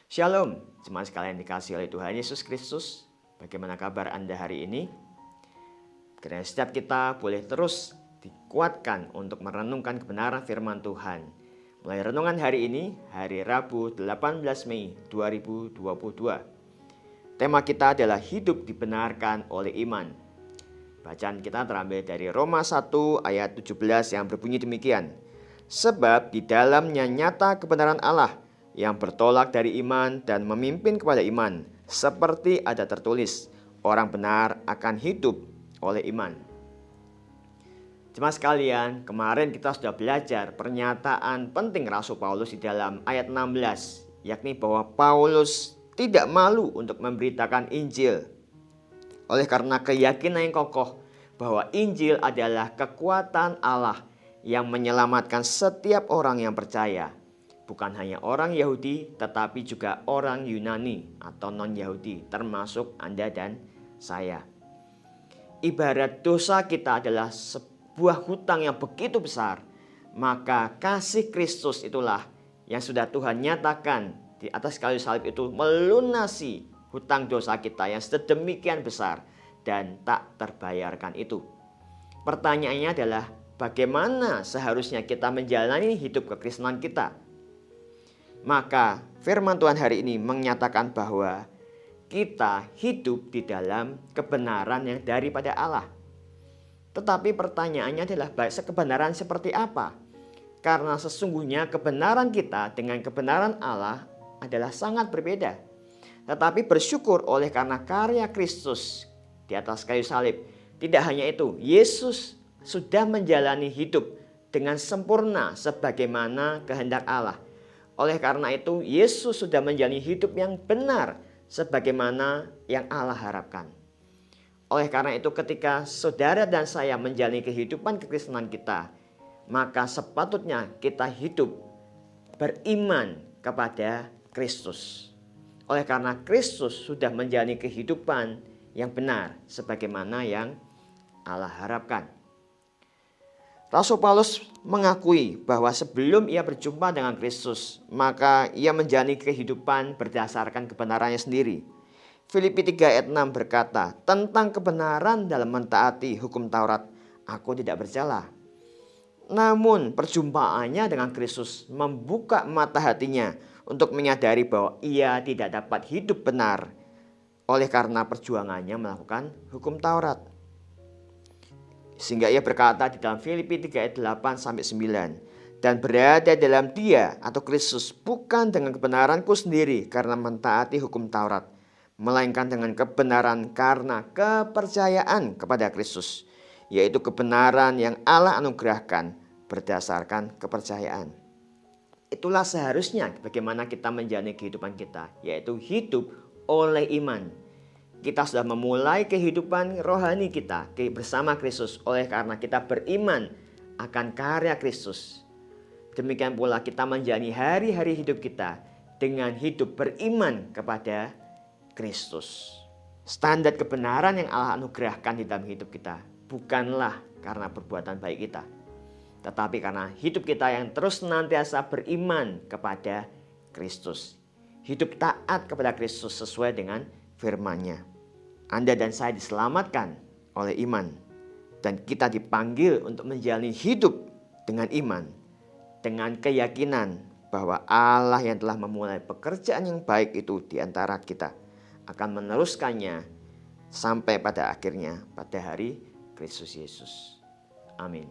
Shalom, jemaat sekalian dikasihi oleh Tuhan Yesus Kristus. Bagaimana kabar Anda hari ini? Kiranya setiap kita boleh terus dikuatkan untuk merenungkan kebenaran firman Tuhan. Mulai renungan hari ini, hari Rabu 18 Mei 2022. Tema kita adalah hidup dibenarkan oleh iman. Bacaan kita terambil dari Roma 1 ayat 17 yang berbunyi demikian. Sebab di dalamnya nyata kebenaran Allah yang bertolak dari iman dan memimpin kepada iman. Seperti ada tertulis, orang benar akan hidup oleh iman. Jemaat sekalian, kemarin kita sudah belajar pernyataan penting Rasul Paulus di dalam ayat 16, yakni bahwa Paulus tidak malu untuk memberitakan Injil. Oleh karena keyakinan yang kokoh bahwa Injil adalah kekuatan Allah yang menyelamatkan setiap orang yang percaya. Bukan hanya orang Yahudi, tetapi juga orang Yunani atau non-Yahudi, termasuk Anda dan saya. Ibarat dosa kita adalah sebuah hutang yang begitu besar, maka kasih Kristus itulah yang sudah Tuhan nyatakan di atas kayu salib itu melunasi hutang dosa kita yang sedemikian besar dan tak terbayarkan itu. Pertanyaannya adalah bagaimana seharusnya kita menjalani hidup kekristenan kita? Maka firman Tuhan hari ini menyatakan bahwa kita hidup di dalam kebenaran yang daripada Allah. Tetapi pertanyaannya adalah kebenaran seperti apa? Karena sesungguhnya kebenaran kita dengan kebenaran Allah adalah sangat berbeda. Tetapi bersyukur oleh karena karya Kristus di atas kayu salib. Tidak hanya itu, Yesus sudah menjalani hidup dengan sempurna sebagaimana kehendak Allah. Oleh karena itu, Yesus sudah menjalani hidup yang benar sebagaimana yang Allah harapkan. Oleh karena itu, ketika saudara dan saya menjalani kehidupan kekristenan kita, maka sepatutnya kita hidup beriman kepada Kristus. Oleh karena Kristus sudah menjalani kehidupan yang benar sebagaimana yang Allah harapkan. Rasul Paulus mengakui bahwa sebelum ia berjumpa dengan Kristus, maka ia menjalani kehidupan berdasarkan kebenarannya sendiri. Filipi 3 ayat 6 berkata, tentang kebenaran dalam mentaati hukum Taurat, aku tidak bercela. Namun perjumpaannya dengan Kristus membuka mata hatinya untuk menyadari bahwa ia tidak dapat hidup benar oleh karena perjuangannya melakukan hukum Taurat. Sehingga ia berkata di dalam Filipi 3 ayat 8-9. Dan berada dalam dia atau Kristus bukan dengan kebenaranku sendiri karena mentaati hukum Taurat. Melainkan dengan kebenaran karena kepercayaan kepada Kristus. Yaitu kebenaran yang Allah anugerahkan berdasarkan kepercayaan. Itulah seharusnya bagaimana kita menjalani kehidupan kita. Yaitu hidup oleh iman. Kita sudah memulai kehidupan rohani kita bersama Kristus oleh karena kita beriman akan karya Kristus. Demikian pula kita menjalani hari-hari hidup kita dengan hidup beriman kepada Kristus. Standar kebenaran yang Allah anugerahkan di dalam hidup kita bukanlah karena perbuatan baik kita, tetapi karena hidup kita yang terus senantiasa beriman kepada Kristus. Hidup taat kepada Kristus sesuai dengan firman-Nya. Anda dan saya diselamatkan oleh iman. Dan kita dipanggil untuk menjalani hidup dengan iman. Dengan keyakinan bahwa Allah yang telah memulai pekerjaan yang baik itu di antara kita akan meneruskannya sampai pada akhirnya pada hari Kristus Yesus. Amin.